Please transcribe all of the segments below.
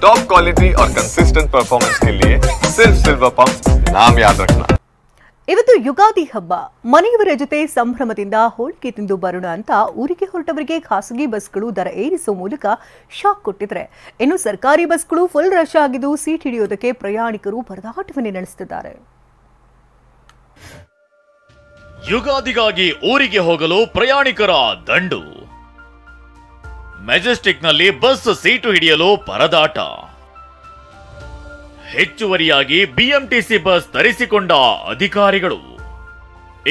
Top quality और consistent performance के लिए सिर्फ सिल्वर पंप नाम याद रखना। ಇವತ್ತು ಯುಗಾದಿ ಹಬ್ಬ ಮನೆಯವರ ಜೊತೆ ಸಂಭ್ರಮದಿಂದ ಹೋಳಿಗೆ ತಿಂದು ಬರೋಣ ಅಂತ ಊರಿಗೆ ಹೊರಟವರಿಗೆ ಖಾಸಗಿ ಬಸ್ಗಳು ದರ ಏರಿಸುವ ಮೂಲಕ ಶಾಕ್ ಕೊಟ್ಟಿದ್ರೆ, ಇನ್ನು ಸರ್ಕಾರಿ ಬಸ್ಗಳು ಫುಲ್ ರಶ್ ಆಗಿದ್ದು ಸೀಟ್ ಹಿಡಿಯೋದಕ್ಕೆ ಪ್ರಯಾಣಿಕರು ಪರದಾಟವನ್ನೇ ನಡೆಸುತ್ತಿದ್ದಾರೆ. ಯುಗಾದಿಗಾಗಿ ಊರಿಗೆ ಹೋಗಲು ಪ್ರಯಾಣಿಕರ ದಂಡು. ಮೆಜೆಸ್ಟಿಕ್ನಲ್ಲಿ ಬಸ್ ಸೀಟು ಹಿಡಿಯಲು ಪರದಾಟ. ಹೆಚ್ಚುವರಿಯಾಗಿ ಬಿಎಂಟಿಸಿ ಬಸ್ ತರಿಸಿಕೊಂಡ ಅಧಿಕಾರಿಗಳು.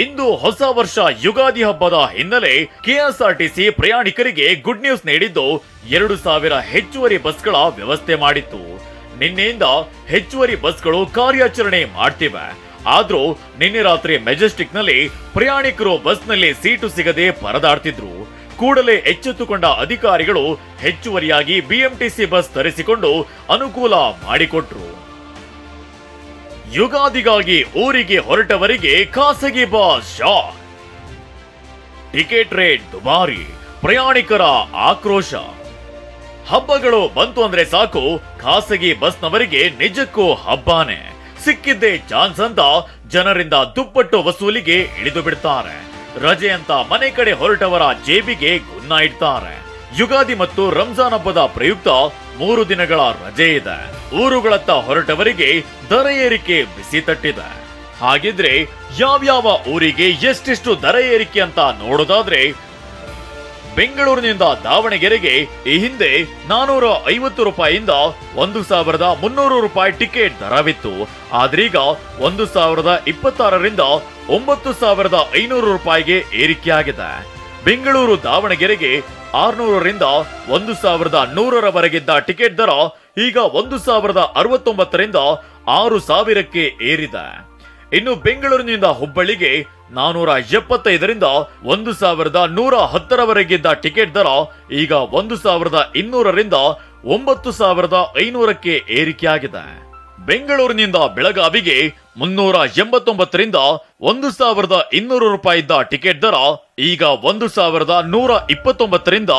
ಇಂದು ಹೊಸ ವರ್ಷ ಯುಗಾದಿ ಹಬ್ಬದ ಹಿನ್ನೆಲೆ ಕೆಎಸ್ಆರ್ಟಿಸಿ ಪ್ರಯಾಣಿಕರಿಗೆ ಗುಡ್ ನ್ಯೂಸ್ ನೀಡಿದ್ದು 2000 ಹೆಚ್ಚುವರಿ ಬಸ್ಗಳ ವ್ಯವಸ್ಥೆ ಮಾಡಿತ್ತು. ನಿನ್ನೆಯಿಂದ ಹೆಚ್ಚುವರಿ ಬಸ್ಗಳು ಕಾರ್ಯಾಚರಣೆ ಮಾಡ್ತಿವೆ. ಆದ್ರೂ ನಿನ್ನೆ ರಾತ್ರಿ ಮೆಜೆಸ್ಟಿಕ್ನಲ್ಲಿ ಪ್ರಯಾಣಿಕರು ಬಸ್ನಲ್ಲಿ ಸೀಟು ಸಿಗದೆ ಪರದಾಡ್ತಿದ್ರು. ಕೂಡಲೇ ಎಚ್ಚೆತ್ತುಕೊಂಡ ಅಧಿಕಾರಿಗಳು ಹೆಚ್ಚುವರಿಯಾಗಿ ಬಿಎಂಟಿಸಿ ಬಸ್ ತರಿಸಿಕೊಂಡು ಅನುಕೂಲ ಮಾಡಿಕೊಟ್ರು. ಯುಗಾದಿಗಾಗಿ ಊರಿಗೆ ಹೊರಟವರಿಗೆ ಖಾಸಗಿ ಬಸ್ ಶಾಕ್. ಟಿಕೆಟ್ ರೇಟ್ ದುಬಾರಿ, ಪ್ರಯಾಣಿಕರ ಆಕ್ರೋಶ. ಹಬ್ಬಗಳು ಬಂತು ಅಂದ್ರೆ ಸಾಕು, ಖಾಸಗಿ ಬಸ್ನವರಿಗೆ ನಿಜಕ್ಕೂ ಹಬ್ಬಾನೆ. ಸಿಕ್ಕಿದ್ದೇ ಚಾನ್ಸ್ ಅಂತ ಜನರಿಂದ ದುಪ್ಪಟ್ಟು ವಸೂಲಿಗೆ ಇಳಿದು ಬಿಡ್ತಾರೆ. ರಜೆ ಅಂತ ಮನೆ ಕಡೆ ಹೊರಟವರ ಜೇಬಿಗೆ ಗುನ್ನ ಇಡ್ತಾರೆ. ಯುಗಾದಿ ಮತ್ತು ರಂಜಾನ್ ಹಬ್ಬದ ಪ್ರಯುಕ್ತ 3 ದಿನಗಳ ರಜೆ ಇದೆ. ಊರುಗಳತ್ತ ಹೊರಟವರಿಗೆ ದರ ಏರಿಕೆ ಬಿಸಿ ತಟ್ಟಿದೆ. ಹಾಗಿದ್ರೆ ಯಾವ್ಯಾವ ಊರಿಗೆ ಎಷ್ಟೆಷ್ಟು ದರ ಏರಿಕೆ ಅಂತ ನೋಡೋದಾದ್ರೆ, ಬೆಂಗಳೂರಿನಿಂದ ದಾವಣಗೆರೆಗೆ ಈ ಹಿಂದೆ 450 ರೂಪಾಯಿಯಿಂದ 1300 ರೂಪಾಯಿ ಟಿಕೆಟ್ ದರವಿತ್ತು. ಆದ್ರೀಗ 1026ರಿಂದ 9500 ರೂಪಾಯಿಗೆ ಏರಿಕೆಯಾಗಿದೆ. ಬೆಂಗಳೂರು ದಾವಣಗೆರೆಗೆ 600ರಿಂದ 1100ರವರೆಗಿದ್ದ ಟಿಕೆಟ್ ದರ ಈಗ 1069ರಿಂದ 6000ಕ್ಕೆ ಏರಿದೆ. ಇನ್ನು ಬೆಂಗಳೂರಿನಿಂದ ಹುಬ್ಬಳ್ಳಿಗೆ 475ರಿಂದ 1110ರವರೆಗಿದ್ದ ಟಿಕೆಟ್ ದರ ಈಗ 1200ರಿಂದ 9500ಕ್ಕೆ ಏರಿಕೆಯಾಗಿದೆ. ಬೆಂಗಳೂರಿನಿಂದ ಬೆಳಗಾವಿಗೆ 389ರಿಂದ 1200 ರೂಪಾಯಿ ಇದ್ದ ಟಿಕೆಟ್ ದರ ಈಗ 1129ರಿಂದ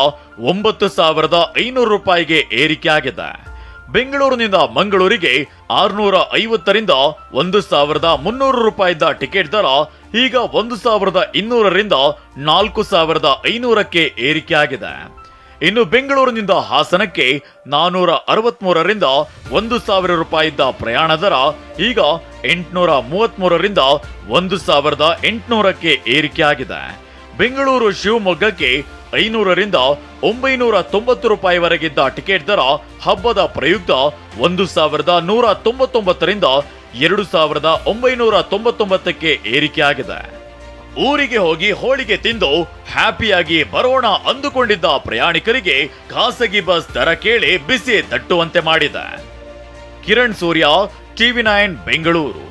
9500 ರೂಪಾಯಿಗೆ ಏರಿಕೆಯಾಗಿದೆ. ಬೆಂಗಳೂರಿನಿಂದ ಮಂಗಳೂರಿಗೆ 650ರಿಂದ 1300 ರೂಪಾಯಿ ಇದ್ದ ಟಿಕೆಟ್ ದರ ಈಗ 1200ರಿಂದ 4500ಕ್ಕೆ ಏರಿಕೆಯಾಗಿದೆ. ಇನ್ನು ಬೆಂಗಳೂರಿನಿಂದ ಹಾಸನಕ್ಕೆ 463ರಿಂದ 1000 ರೂಪಾಯಿ ಇದ್ದ ಪ್ರಯಾಣ ದರ ಈಗ 833ರಿಂದ 1800ಕ್ಕೆ ಏರಿಕೆಯಾಗಿದೆ. ಬೆಂಗಳೂರು ಶಿವಮೊಗ್ಗಕ್ಕೆ 500ರಿಂದ 990 ರೂಪಾಯಿವರೆಗಿದ್ದ ಟಿಕೆಟ್ ದರ ಹಬ್ಬದ ಪ್ರಯುಕ್ತ 1199ರಿಂದ 2999ಕ್ಕೆ ಏರಿಕೆಯಾಗಿದೆ. ಊರಿಗೆ ಹೋಗಿ ಹೋಳಿಗೆ ತಿಂದು ಹ್ಯಾಪಿಯಾಗಿ ಬರೋಣ ಅಂದುಕೊಂಡಿದ್ದ ಪ್ರಯಾಣಿಕರಿಗೆ ಖಾಸಗಿ ಬಸ್ ದರ ಕೇಳಿ ಬಿಸಿ ತಟ್ಟುವಂತೆ ಮಾಡಿದೆ. ಕಿರಣ್ ಸೂರ್ಯ, ಟಿವಿ9 ಬೆಂಗಳೂರು.